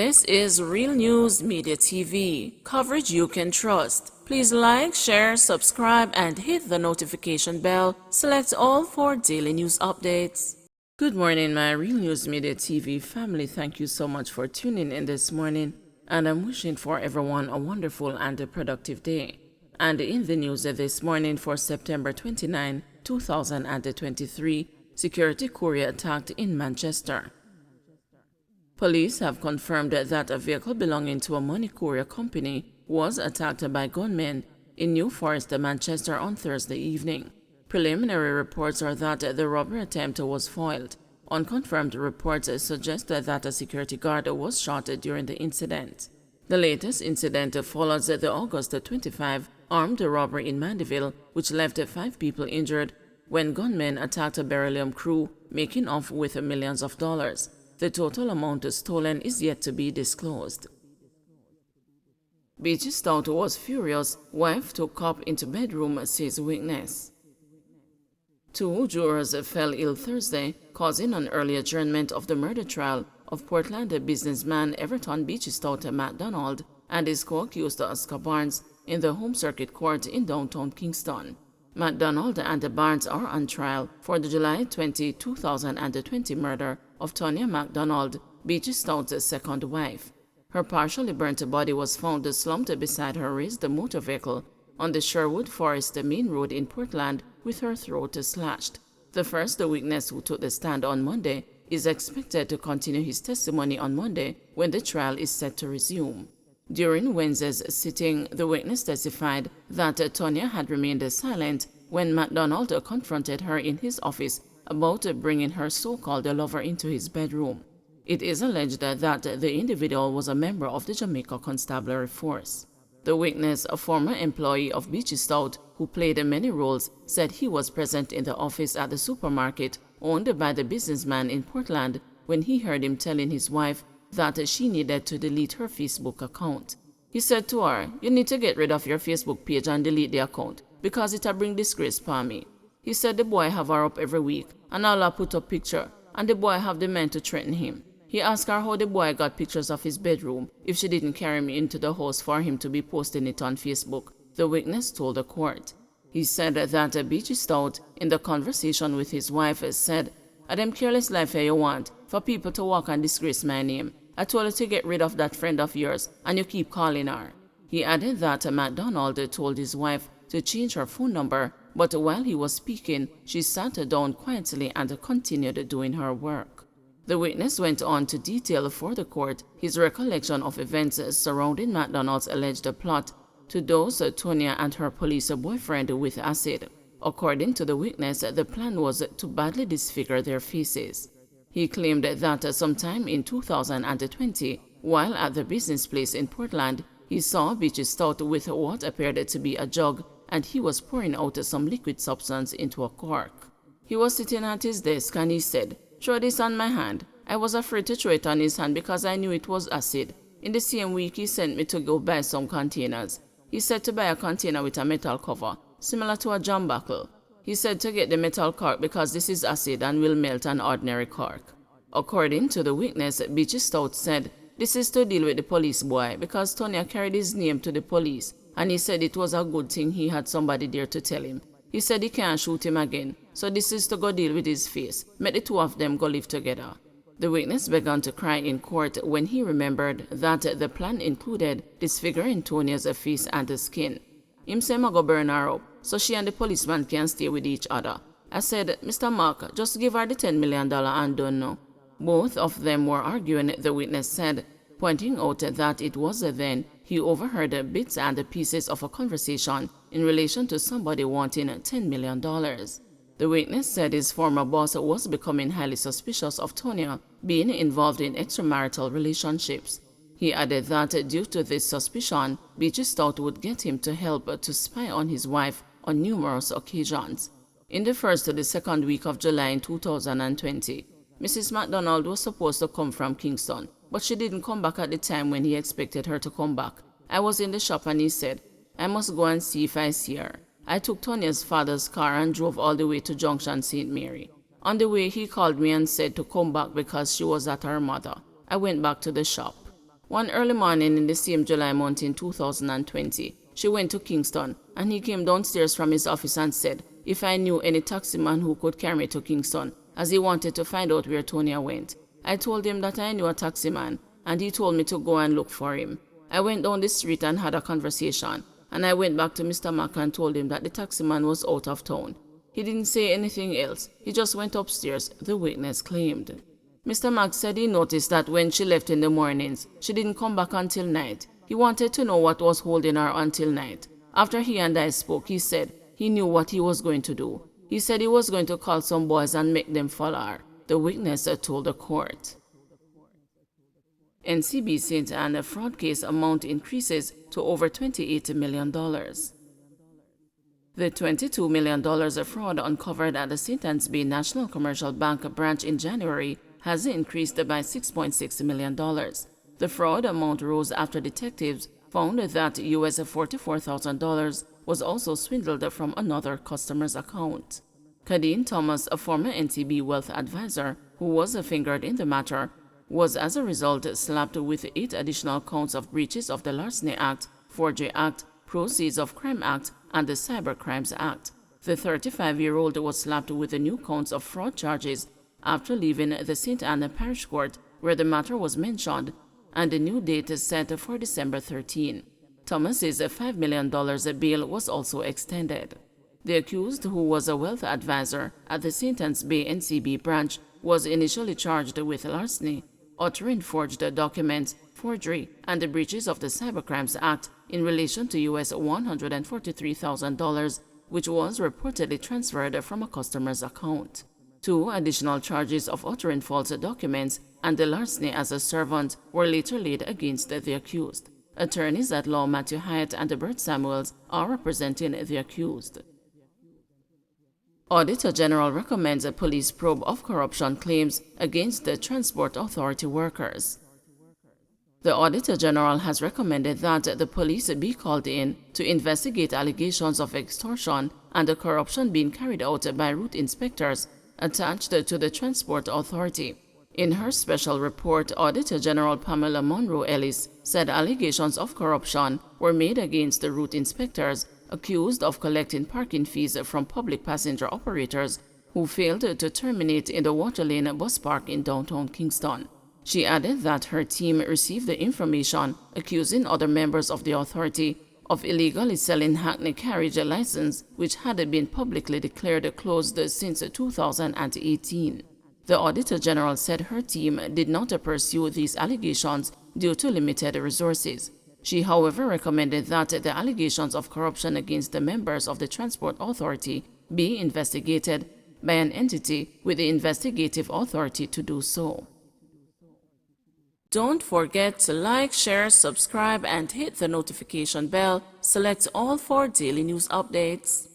This is Real News Media TV, coverage you can trust. Please like, share, subscribe, and hit the notification bell. Select all for daily news updates. Good morning, my Real News Media TV family. Thank you so much for tuning in this morning, and I'm wishing for everyone a wonderful and a productive day. And in the news this morning for September 29, 2023, security courier attacked in Manchester. Police have confirmed that a vehicle belonging to a money courier company was attacked by gunmen in New Forest, Manchester on Thursday evening. Preliminary reports are that the robbery attempt was foiled. Unconfirmed reports suggest that a security guard was shot during the incident. The latest incident follows the August 25 armed robbery in Mandeville, which left 5 people injured when gunmen attacked a beryllium crew, making off with millions of dollars. The total amount stolen is yet to be disclosed. Beachy Stout was furious. Wife took cop into bedroom, says witness. 2 jurors fell ill Thursday, causing an early adjournment of the murder trial of Portland businessman Everton Beachy Stout MacDonald and his co-accused Oscar Barnes in the Home Circuit Court in downtown Kingston. MacDonald and Barnes are on trial for the July 20, 2020 murder of Tonya MacDonald, Beachy Stout's second wife. Her partially burnt body was found slumped beside her raised motor vehicle on the Sherwood Forest main road in Portland with her throat slashed. The first witness who took the stand on Monday is expected to continue his testimony on Monday when the trial is set to resume. During Wednesday's sitting, the witness testified that Tonya had remained silent when MacDonald confronted her in his office about bringing her so-called lover into his bedroom. It is alleged that the individual was a member of the Jamaica Constabulary Force. The witness, a former employee of Beachy Stout who played many roles, said he was present in the office at the supermarket owned by the businessman in Portland when he heard him telling his wife that she needed to delete her Facebook account. He said to her, "You need to get rid of your Facebook page and delete the account because it'll bring disgrace upon me." He said the boy have her up every week and all her put up picture, and the boy have the man to threaten him. He asked her how the boy got pictures of his bedroom if she didn't carry me into the house for him to be posting it on Facebook, the witness told the court. He said that Beachy Stout, in the conversation with his wife, said, "A them careless life you want, for people to walk and disgrace my name. I told her to get rid of that friend of yours, and you keep calling her." He added that MacDonald told his wife to change her phone number, but while he was speaking, she sat down quietly and continued doing her work. The witness went on to detail for the court his recollection of events surrounding MacDonald's alleged plot to dose Tonya and her police boyfriend with acid. According to the witness, the plan was to badly disfigure their faces. He claimed that sometime in 2020, while at the business place in Portland, he saw Beachy Stout with what appeared to be a jug, and he was pouring out some liquid substance into a cork. He was sitting at his desk and he said, "Throw this on my hand." I was afraid to throw it on his hand because I knew it was acid. In the same week, he sent me to go buy some containers. He said to buy a container with a metal cover, similar to a jam buckle. He said to get the metal cork because this is acid and will melt an ordinary cork. According to the witness, Beachy Stout said, "This is to deal with the police boy because Tonya carried his name to the police, and he said it was a good thing he had somebody there to tell him. He said he can't shoot him again, so this is to go deal with his face. Make the two of them go live together." The witness began to cry in court when he remembered that the plan included disfiguring Tonya's face and skin. Him say I go burn her up, so she and the policeman can stay with each other. I said, "Mr. Mark, just give her the $10 million and don't know." Both of them were arguing, the witness said, pointing out that it was then he overheard bits and pieces of a conversation in relation to somebody wanting $10 million. The witness said his former boss was becoming highly suspicious of Tonya being involved in extramarital relationships. He added that due to this suspicion, Beachy Stout would get him to help to spy on his wife on numerous occasions. In the first to the second week of July in 2020, Mrs. MacDonald was supposed to come from Kingston, but she didn't come back at the time when he expected her to come back. I was in the shop and he said, "I must go and see if I see her." I took Tonya's father's car and drove all the way to Junction St. Mary. On the way, he called me and said to come back because she was at her mother. I went back to the shop. One early morning in the same July month in 2020, she went to Kingston, and he came downstairs from his office and said if I knew any taximan who could carry me to Kingston, as he wanted to find out where Tonya went. I told him that I knew a taximan, and he told me to go and look for him. I went down the street and had a conversation, and I went back to Mr. Mack and told him that the taximan was out of town. He didn't say anything else. He just went upstairs, the witness claimed. Mr. Mack said he noticed that when she left in the mornings, she didn't come back until night. He wanted to know what was holding her until night. After he and I spoke, he said he knew what he was going to do. He said he was going to call some boys and make them follow her, the witness told the court. NCB St. Anne fraud case amount increases to over $28 million. The $22 million fraud uncovered at the St. Anne's Bay National Commercial Bank branch in January has increased by $6.6 million. The fraud amount rose after detectives found that US $44,000 was also swindled from another customer's account. Kadeen Thomas, a former NCB wealth advisor who was fingered in the matter, was as a result slapped with 8 additional counts of breaches of the Larceny Act, Forgery Act, Proceeds of Crime Act, and the Cyber Crimes Act. The 35-year-old was slapped with the new counts of fraud charges after leaving the St. Anne Parish Court, where the matter was mentioned, and the new date is set for December 13. Thomas's $5 million bail was also extended. The accused, who was a wealth advisor at the St. Anne's Bay NCB branch, was initially charged with larceny, uttering forged documents, forgery, and the breaches of the Cybercrimes Act in relation to US $143,000, which was reportedly transferred from a customer's account. 2 additional charges of uttering false documents and the larceny as a servant were later laid against the accused. Attorneys at law Matthew Hyatt and Bert Samuels are representing the accused. Auditor General recommends a police probe of corruption claims against the Transport Authority workers. The Auditor General has recommended that the police be called in to investigate allegations of extortion and corruption being carried out by route inspectors attached to the Transport Authority. In her special report, Auditor General Pamela Monroe Ellis said allegations of corruption were made against the route inspectors accused of collecting parking fees from public passenger operators who failed to terminate in the Water Lane bus park in downtown Kingston. She added that her team received the information accusing other members of the authority of illegally selling Hackney carriage license, which had been publicly declared closed since 2018. The Auditor General said her team did not pursue these allegations due to limited resources. She, however, recommended that the allegations of corruption against the members of the Transport Authority be investigated by an entity with the investigative authority to do so. Don't forget to like, share, subscribe, and hit the notification bell. Select all for daily news updates.